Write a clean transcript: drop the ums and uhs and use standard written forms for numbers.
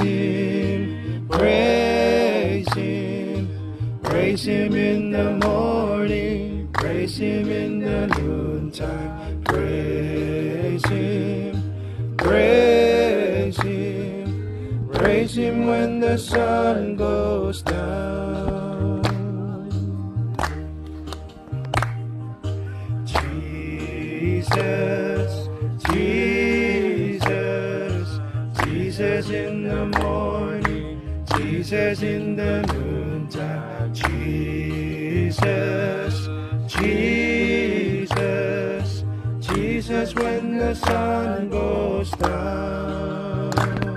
Him, praise Him, praise Him in the morning, praise Him in the noontime, praise Him, praise Him, praise Him when the sun goes down. Jesus, Jesus, Jesus in the morning, Jesus in the noontime, Jesus, Jesus, Jesus when the sun goes down.